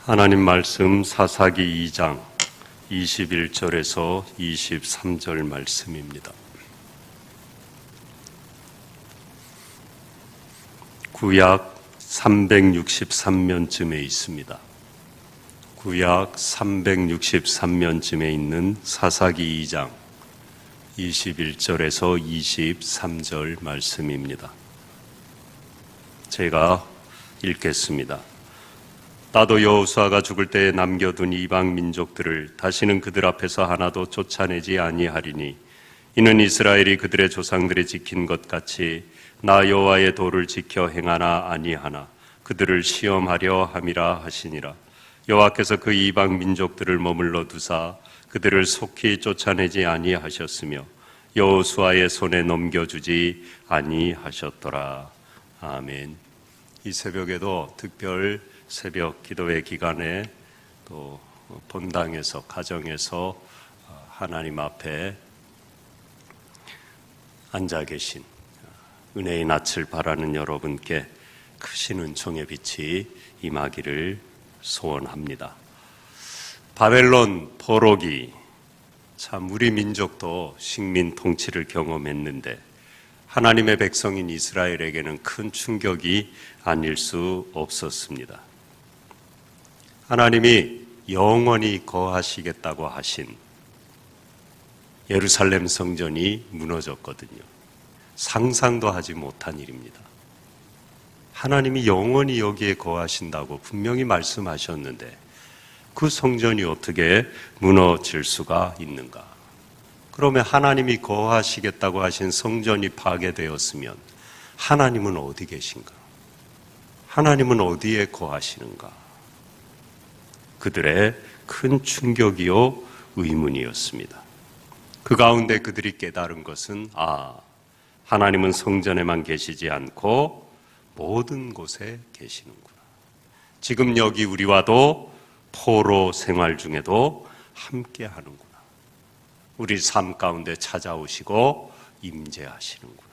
하나님 말씀 사사기 2장 21절에서 23절 말씀입니다. 구약 363면쯤에 있습니다. 구약 363면쯤에 있는 사사기 2장 21절에서 23절 말씀입니다. 제가 읽겠습니다. 나도 여호수아가 죽을 때에 남겨둔 이방 민족들을 다시는 그들 앞에서 하나도 쫓아내지 아니하리니 이는 이스라엘이 그들의 조상들이 지킨 것 같이 나 여호와의 도를 지켜 행하나 아니하나 그들을 시험하려 함이라 하시니라. 여호와께서 그 이방 민족들을 머물러 두사 그들을 속히 쫓아내지 아니하셨으며 여호수아의 손에 넘겨주지 아니하셨더라. 아멘. 이 새벽에도 특별 새벽 기도회 기간에 또 본당에서 가정에서 하나님 앞에 앉아 계신 은혜의 낯을 바라는 여러분께 크신 은총의 빛이 임하기를 소원합니다. 바벨론 포로기, 참 우리 민족도 식민 통치를 경험했는데 하나님의 백성인 이스라엘에게는 큰 충격이 아닐 수 없었습니다. 하나님이 영원히 거하시겠다고 하신 예루살렘 성전이 무너졌거든요. 상상도 하지 못한 일입니다. 하나님이 영원히 여기에 거하신다고 분명히 말씀하셨는데 그 성전이 어떻게 무너질 수가 있는가? 그러면 하나님이 거하시겠다고 하신 성전이 파괴되었으면 하나님은 어디 계신가? 하나님은 어디에 거하시는가? 그들의 큰 충격이요 의문이었습니다. 그 가운데 그들이 깨달은 것은 하나님은 성전에만 계시지 않고 모든 곳에 계시는구나. 지금 여기 우리와도 포로 생활 중에도 함께 하는구나. 우리 삶 가운데 찾아오시고 임재하시는구나.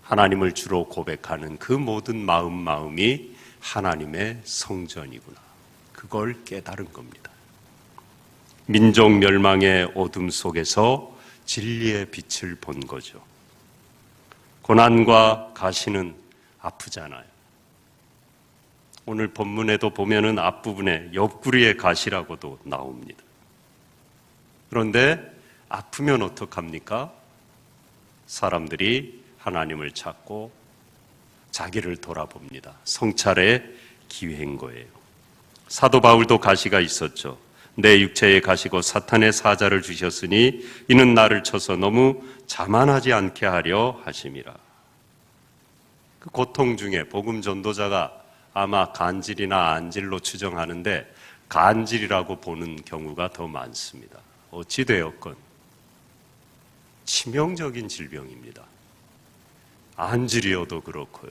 하나님을 주로 고백하는 그 모든 마음이 하나님의 성전이구나. 그걸 깨달은 겁니다. 민족 멸망의 어둠 속에서 진리의 빛을 본 거죠. 고난과 가시는 아프잖아요. 오늘 본문에도 보면은 앞부분에 옆구리에 가시라고도 나옵니다. 그런데 아프면 어떡합니까? 사람들이 하나님을 찾고 자기를 돌아봅니다. 성찰의 기회인 거예요. 사도 바울도 가시가 있었죠. 내 육체에 가시고 사탄의 사자를 주셨으니 이는 나를 쳐서 너무 자만하지 않게 하려 하심이라. 그 고통 중에 복음 전도자가 아마 간질이나 안질로 추정하는데 간질이라고 보는 경우가 더 많습니다. 어찌되었건 치명적인 질병입니다. 안질이어도 그렇고요.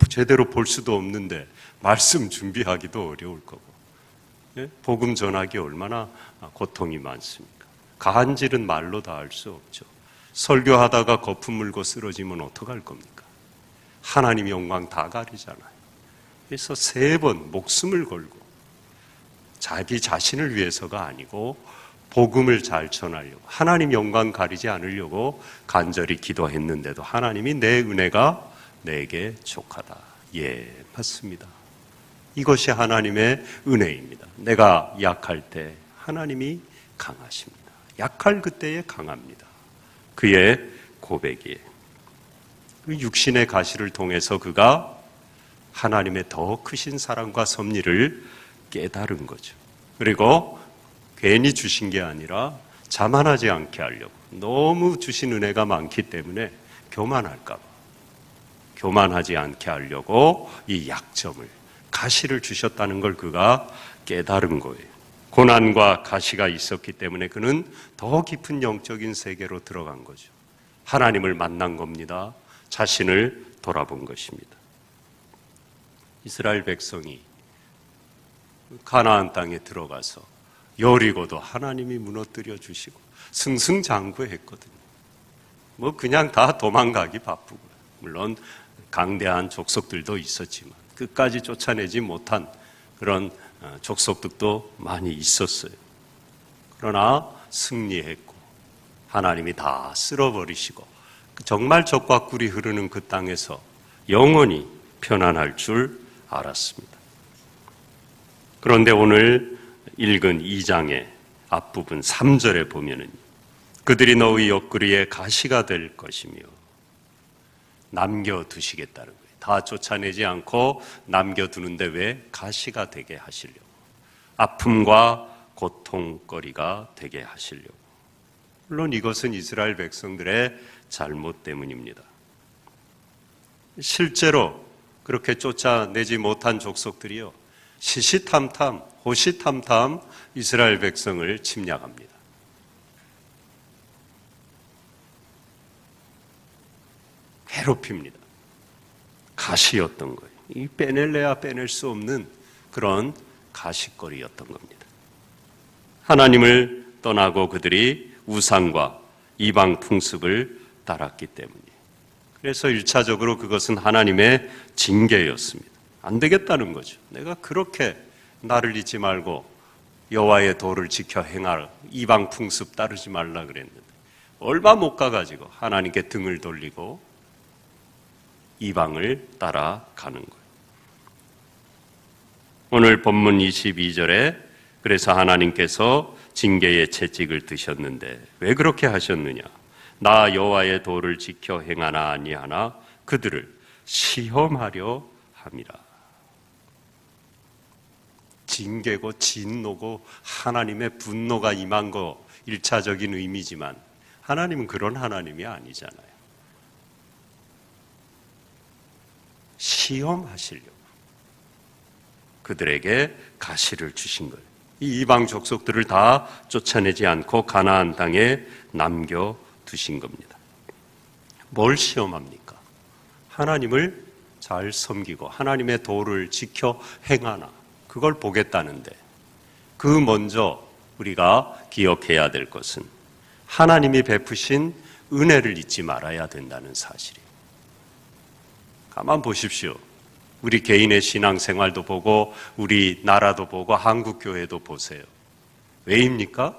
제대로 볼 수도 없는데 말씀 준비하기도 어려울 거고, 복음 전하기 얼마나 고통이 많습니까? 간질은 말로 다 할 수 없죠. 설교하다가 거품 물고 쓰러지면 어떡할 겁니까? 하나님 영광 다 가리잖아요. 그래서 3번 목숨을 걸고 자기 자신을 위해서가 아니고 복음을 잘 전하려고, 하나님 영광 가리지 않으려고 간절히 기도했는데도 하나님이 내 은혜가 내게 족하다. 예, 맞습니다. 이것이 하나님의 은혜입니다. 내가 약할 때 하나님이 강하십니다. 약할 그때에 강합니다. 그의 고백이에요. 그 육신의 가시를 통해서 그가 하나님의 더 크신 사랑과 섭리를 깨달은 거죠. 그리고 괜히 주신 게 아니라 자만하지 않게 하려고, 너무 주신 은혜가 많기 때문에 교만할까 봐, 교만하지 않게 하려고 이 약점을, 가시를 주셨다는 걸 그가 깨달은 거예요. 고난과 가시가 있었기 때문에 그는 더 깊은 영적인 세계로 들어간 거죠. 하나님을 만난 겁니다. 자신을 돌아본 것입니다. 이스라엘 백성이 가나안 땅에 들어가서 여리고도 하나님이 무너뜨려 주시고 승승장구했거든요. 그냥 다 도망가기 바쁘고, 물론 강대한 족속들도 있었지만 끝까지 쫓아내지 못한 그런 족속들도 많이 있었어요. 그러나 승리했고 하나님이 다 쓸어버리시고 정말 적과 꿀이 흐르는 그 땅에서 영원히 편안할 줄 알았습니다. 그런데 오늘 읽은 2장의 앞부분 3절에 보면은 그들이 너의 옆구리에 가시가 될 것이며 남겨두시겠다는 거예요. 다 쫓아내지 않고 남겨두는데 왜 가시가 되게 하시려고, 아픔과 고통거리가 되게 하시려고. 물론 이것은 이스라엘 백성들의 잘못 때문입니다. 실제로 그렇게 쫓아내지 못한 족속들이요, 시시탐탐, 호시탐탐 이스라엘 백성을 침략합니다. 괴롭힙니다. 가시였던 거예요. 이 빼낼래야 빼낼 수 없는 그런 가시거리였던 겁니다. 하나님을 떠나고 그들이 우상과 이방 풍습을 따랐기 때문이에요. 그래서 1차적으로 그것은 하나님의 징계였습니다. 안 되겠다는 거죠. 내가 그렇게 나를 잊지 말고 여호와의 도를 지켜 행할 이방 풍습 따르지 말라 그랬는데 얼마 못 가가지고 하나님께 등을 돌리고 이방을 따라가는 거예요. 오늘 본문 22절에 그래서 하나님께서 징계의 채찍을 드셨는데 왜 그렇게 하셨느냐? 나 여호와의 도를 지켜 행하나 아니하나 그들을 시험하려 함이라. 징계고 진노고 하나님의 분노가 임한 거 1차적인 의미지만 하나님은 그런 하나님이 아니잖아요. 시험하시려고 그들에게 가시를 주신 거예요. 이 이방 족속들을 다 쫓아내지 않고 가나안 땅에 남겨두신 겁니다. 뭘 시험합니까? 하나님을 잘 섬기고 하나님의 도를 지켜 행하나, 그걸 보겠다는데 그 먼저 우리가 기억해야 될 것은 하나님이 베푸신 은혜를 잊지 말아야 된다는 사실이에요. 가만 보십시오. 우리 개인의 신앙생활도 보고 우리 나라도 보고 한국교회도 보세요. 왜입니까?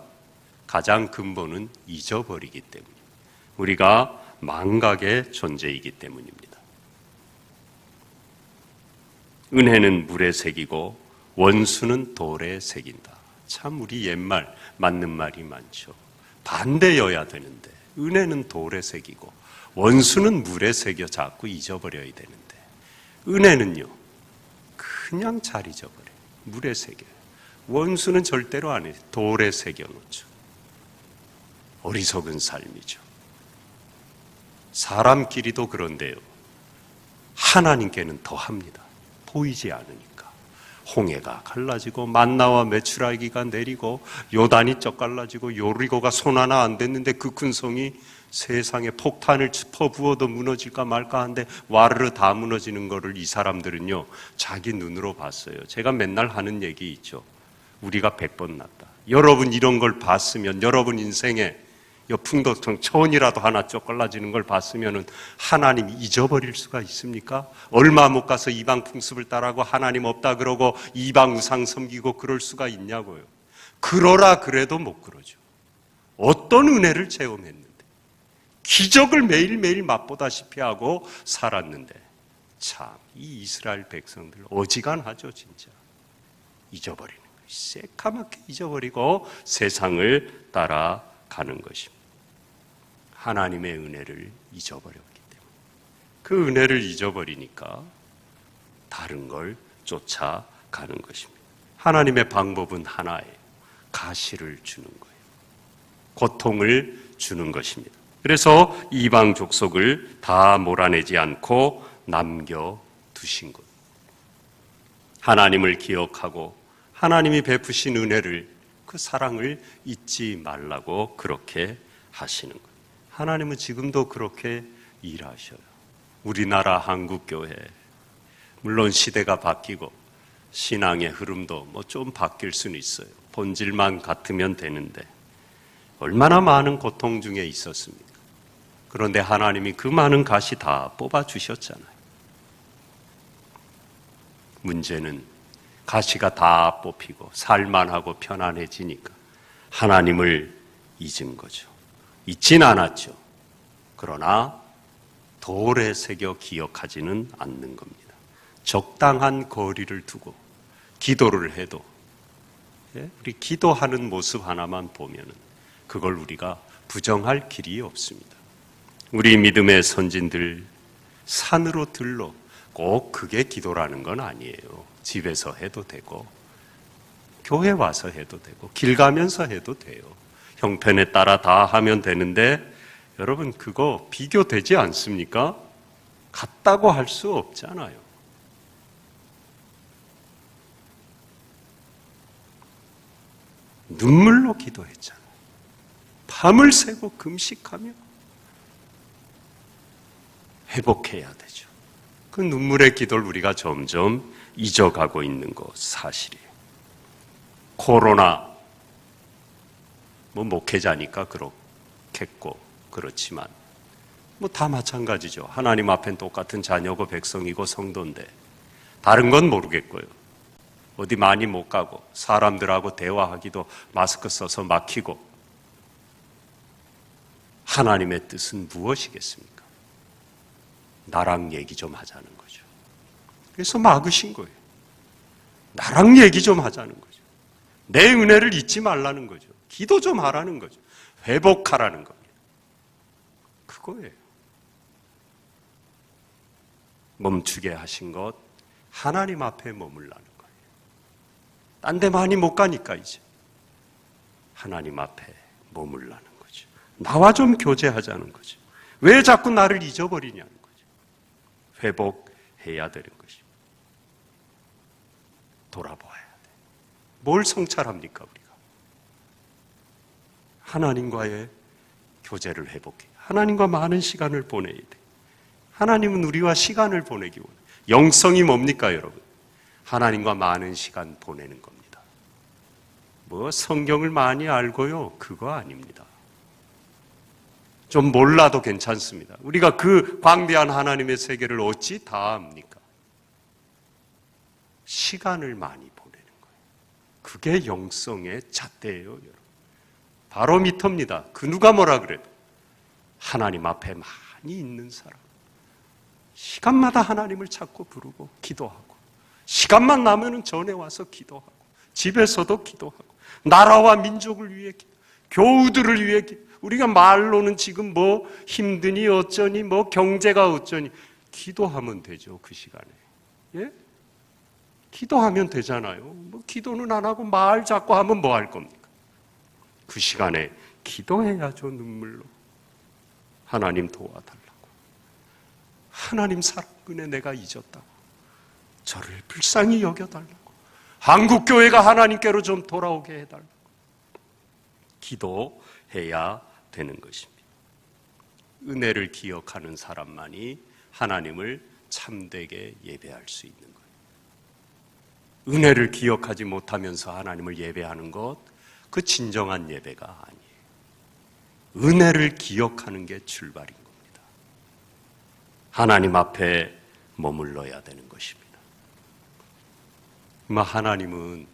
가장 근본은 잊어버리기 때문에, 우리가 망각의 존재이기 때문입니다. 은혜는 물에 새기고 원수는 돌에 새긴다. 참 우리 옛말 맞는 말이 많죠. 반대여야 되는데 은혜는 돌에 새기고 원수는 물에 새겨 자꾸 잊어버려야 되는데 은혜는요 그냥 잘 잊어버려요. 물에 새겨요. 원수는 절대로 안 해요. 돌에 새겨놓죠. 어리석은 삶이죠. 사람끼리도 그런데요 하나님께는 더합니다. 보이지 않으니까. 홍해가 갈라지고 만나와 메추라기가 내리고 요단이 쩍갈라지고 요리고가 손 하나 안 댔는데 그 큰 성이 세상에 폭탄을 퍼부어도 무너질까 말까 하는데 와르르 다 무너지는 거를 이 사람들은요 자기 눈으로 봤어요. 제가 맨날 하는 얘기 있죠. 우리가 100번 낫다. 여러분 이런 걸 봤으면 여러분 인생에 풍도통 천이라도 하나 쪼글라지는 걸 봤으면 하나님 잊어버릴 수가 있습니까? 얼마 못 가서 이방 풍습을 따라하고 하나님 없다 그러고 이방 우상 섬기고 그럴 수가 있냐고요. 그러라 그래도 못 그러죠. 어떤 은혜를 체험했는데 기적을 매일매일 맛보다시피 하고 살았는데 참 이 이스라엘 백성들 어지간하죠. 진짜 잊어버리는 거예요. 새카맣게 잊어버리고 세상을 따라가는 것입니다. 하나님의 은혜를 잊어버렸기 때문에 그 은혜를 잊어버리니까 다른 걸 쫓아가는 것입니다. 하나님의 방법은 하나예요. 가시를 주는 거예요. 고통을 주는 것입니다. 그래서 이방 족속을 다 몰아내지 않고 남겨두신 것. 하나님을 기억하고 하나님이 베푸신 은혜를, 그 사랑을 잊지 말라고 그렇게 하시는 거예요. 하나님은 지금도 그렇게 일하셔요. 우리나라 한국교회 물론 시대가 바뀌고 신앙의 흐름도 좀 바뀔 수는 있어요. 본질만 같으면 되는데 얼마나 많은 고통 중에 있었습니까? 그런데 하나님이 그 많은 가시 다 뽑아주셨잖아요. 문제는 가시가 다 뽑히고 살만하고 편안해지니까 하나님을 잊은 거죠. 잊진 않았죠. 그러나 돌에 새겨 기억하지는 않는 겁니다. 적당한 거리를 두고 기도를 해도 우리 기도하는 모습 하나만 보면은 그걸 우리가 부정할 길이 없습니다. 우리 믿음의 선진들 산으로 들러 꼭 그게 기도라는 건 아니에요. 집에서 해도 되고 교회 와서 해도 되고 길 가면서 해도 돼요. 형편에 따라 다 하면 되는데 여러분 그거 비교되지 않습니까? 같다고 할 수 없잖아요. 눈물로 기도했잖아요. 밤을 새고 금식하며 회복해야 되죠. 그 눈물의 기도를 우리가 점점 잊어가고 있는 거 사실이에요. 코로나 목회자니까 그렇겠고 그렇지만 다 마찬가지죠. 하나님 앞엔 똑같은 자녀고 백성이고 성도인데 다른 건 모르겠고요. 어디 많이 못 가고 사람들하고 대화하기도 마스크 써서 막히고 하나님의 뜻은 무엇이겠습니까? 나랑 얘기 좀 하자는 거죠. 그래서 막으신 거예요. 나랑 얘기 좀 하자는 거죠. 내 은혜를 잊지 말라는 거죠. 기도 좀 하라는 거죠. 회복하라는 겁니다. 그거예요. 멈추게 하신 것 하나님 앞에 머물라는 거예요. 딴 데 많이 못 가니까 이제 하나님 앞에 머물라는 거죠. 나와 좀 교제하자는 거죠. 왜 자꾸 나를 잊어버리냐는 거죠. 회복해야 되는 것입니다. 돌아보아야 돼. 뭘 성찰합니까 우리가? 하나님과의 교제를 회복해. 하나님과 많은 시간을 보내야 돼. 하나님은 우리와 시간을 보내기 원해요. 영성이 뭡니까 여러분? 하나님과 많은 시간 보내는 겁니다. 성경을 많이 알고요? 그거 아닙니다. 좀 몰라도 괜찮습니다. 우리가 그 광대한 하나님의 세계를 어찌 다 압니까? 시간을 많이 보내는 거예요. 그게 영성의 잣대예요, 여러분. 바로 미터입니다. 그 누가 뭐라 그래도 하나님 앞에 많이 있는 사람. 시간마다 하나님을 찾고 부르고 기도하고 시간만 나면은 전에 와서 기도하고 집에서도 기도하고 나라와 민족을 위해 기도, 교우들을 위해 기도. 우리가 말로는 지금 힘드니 어쩌니 경제가 어쩌니 기도하면 되죠. 그 시간에. 예? 기도하면 되잖아요. 기도는 안 하고 말 자꾸 하면 뭐 할 겁니까? 그 시간에 기도해야죠. 눈물로. 하나님 도와달라고. 하나님 사랑 은혜 내가 잊었다고. 저를 불쌍히 여겨달라고. 한국교회가 하나님께로 좀 돌아오게 해달라고. 기도해야 되는 것입니다. 은혜를 기억하는 사람만이 하나님을 참되게 예배할 수 있는 거예요. 은혜를 기억하지 못하면서 하나님을 예배하는 것, 그 진정한 예배가 아니에요. 은혜를 기억하는 게 출발인 겁니다. 하나님 앞에 머물러야 되는 것입니다. 하나님은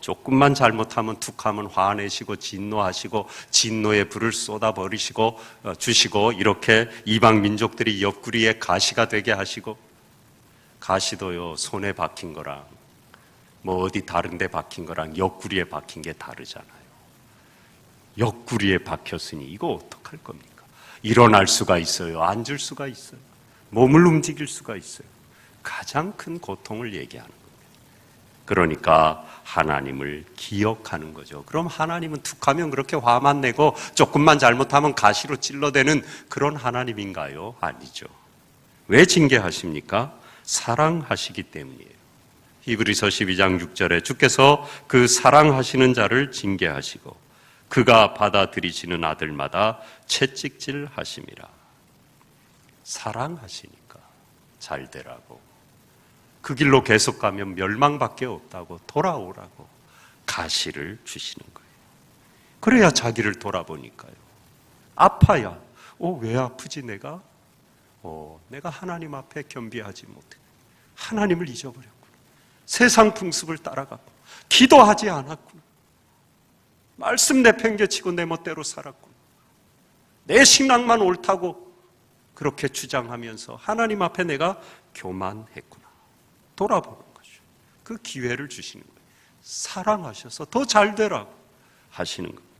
조금만 잘못하면 툭하면 화내시고 진노하시고 진노의 불을 쏟아버리시고 주시고 이렇게 이방 민족들이 옆구리에 가시가 되게 하시고 가시도요 손에 박힌 거랑 어디 다른 데 박힌 거랑 옆구리에 박힌 게 다르잖아요. 옆구리에 박혔으니 이거 어떡할 겁니까? 일어날 수가 있어요. 앉을 수가 있어요. 몸을 움직일 수가 있어요. 가장 큰 고통을 얘기하는 겁니다. 그러니까 하나님을 기억하는 거죠. 그럼 하나님은 툭하면 그렇게 화만 내고 조금만 잘못하면 가시로 찔러대는 그런 하나님인가요? 아니죠. 왜 징계하십니까? 사랑하시기 때문이에요. 히브리서 12장 6절에 주께서 그 사랑하시는 자를 징계하시고 그가 받아들이시는 아들마다 채찍질 하심이라. 사랑하시니까 잘 되라고. 그 길로 계속 가면 멸망밖에 없다고 돌아오라고 가시를 주시는 거예요. 그래야 자기를 돌아보니까요. 아파야 왜 아프지 내가? 내가 하나님 앞에 겸비하지 못해. 하나님을 잊어버렸구나. 세상 풍습을 따라가고 기도하지 않았구나. 말씀 내팽개치고 내 멋대로 살았구나. 내 신앙만 옳다고 그렇게 주장하면서 하나님 앞에 내가 교만했구나. 돌아보는 거죠. 그 기회를 주시는 거예요. 사랑하셔서 더 잘 되라고 하시는 거예요.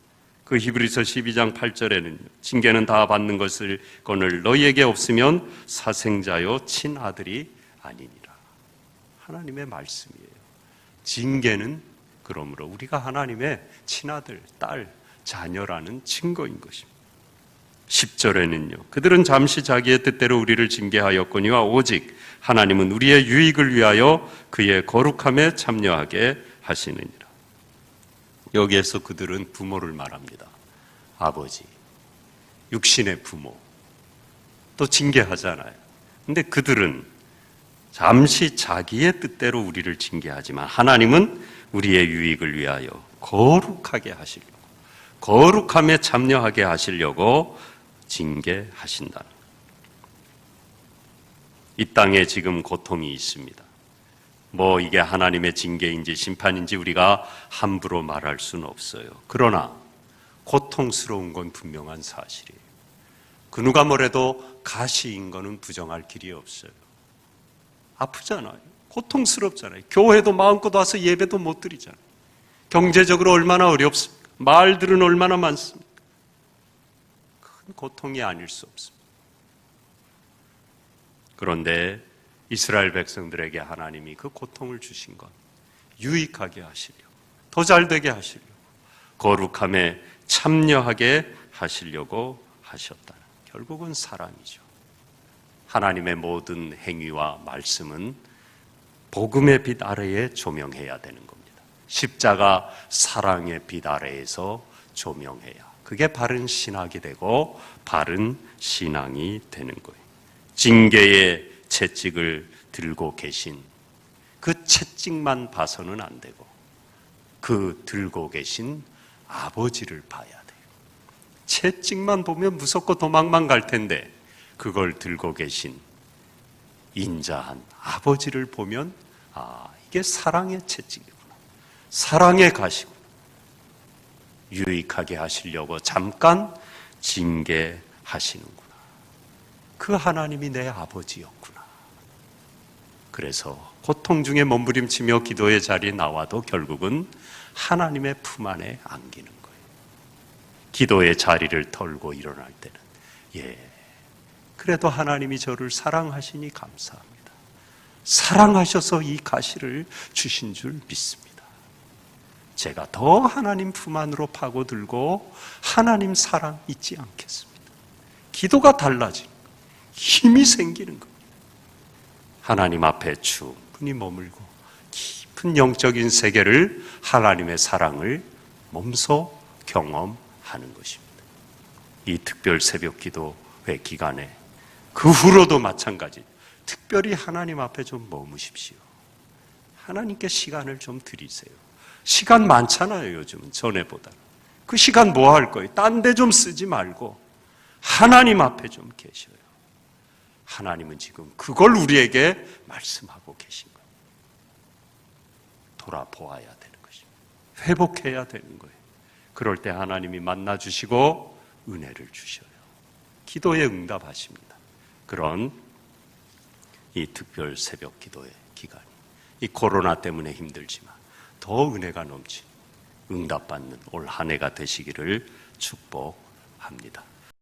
그 히브리서 12장 8절에는 징계는 다 받는 것을 거늘 너희에게 없으면 사생자요 친아들이 아니니라. 하나님의 말씀이에요. 징계는 그러므로 우리가 하나님의 친아들, 딸, 자녀라는 증거인 것입니다. 10절에는요. 그들은 잠시 자기의 뜻대로 우리를 징계하였거니와 오직 하나님은 우리의 유익을 위하여 그의 거룩함에 참여하게 하시느니라. 여기에서 그들은 부모를 말합니다. 아버지, 육신의 부모. 또 징계하잖아요. 근데 그들은 잠시 자기의 뜻대로 우리를 징계하지만 하나님은 우리의 유익을 위하여 거룩하게 하시려고, 거룩함에 참여하게 하시려고 징계하신다. 이 땅에 지금 고통이 있습니다. 뭐 이게 하나님의 징계인지 심판인지 우리가 함부로 말할 수는 없어요. 그러나 고통스러운 건 분명한 사실이에요. 그 누가 뭐래도 가시인 거는 부정할 길이 없어요. 아프잖아요. 고통스럽잖아요. 교회도 마음껏 와서 예배도 못 드리잖아요. 경제적으로 얼마나 어렵습니까? 말들은 얼마나 많습니까? 큰 고통이 아닐 수 없습니다. 그런데 이스라엘 백성들에게 하나님이 그 고통을 주신 건 유익하게 하시려고, 더 잘되게 하시려고, 거룩함에 참여하게 하시려고 하셨다는, 결국은 사랑이죠. 하나님의 모든 행위와 말씀은 복음의 빛 아래에 조명해야 되는 겁니다. 십자가 사랑의 빛 아래에서 조명해야, 그게 바른 신학이 되고 바른 신앙이 되는 거예요. 징계의 채찍을 들고 계신 그 채찍만 봐서는 안 되고 그 들고 계신 아버지를 봐야 돼요. 채찍만 보면 무섭고 도망만 갈 텐데 그걸 들고 계신 인자한 아버지를 보면 이게 사랑의 채찍이구나. 사랑의 가시구나. 유익하게 하시려고 잠깐 징계하시는구나. 그 하나님이 내 아버지였구나. 그래서 고통 중에 몸부림치며 기도의 자리에 나와도 결국은 하나님의 품 안에 안기는 거예요. 기도의 자리를 털고 일어날 때는 그래도 하나님이 저를 사랑하시니 감사합니다. 사랑하셔서 이 가시를 주신 줄 믿습니다. 제가 더 하나님 품 안으로 파고들고 하나님 사랑 잊지 않겠습니다. 기도가 달라지는 거예요. 힘이 생기는 겁니다. 하나님 앞에 충분히 머물고 깊은 영적인 세계를, 하나님의 사랑을 몸소 경험하는 것입니다. 이 특별 새벽 기도회 기간에 그 후로도 마찬가지, 특별히 하나님 앞에 좀 머무십시오. 하나님께 시간을 좀 드리세요. 시간 많잖아요. 요즘은 전에보다. 그 시간 뭐 할 거예요? 딴 데 좀 쓰지 말고 하나님 앞에 좀 계셔요. 하나님은 지금 그걸 우리에게 말씀하고 계신 거예요. 돌아보아야 되는 것입니다. 회복해야 되는 거예요. 그럴 때 하나님이 만나주시고 은혜를 주셔요. 기도에 응답하십니다. 그런 이 특별 새벽 기도의 기간이, 이 코로나 때문에 힘들지만 더 은혜가 넘친 응답받는 올 한 해가 되시기를 축복합니다.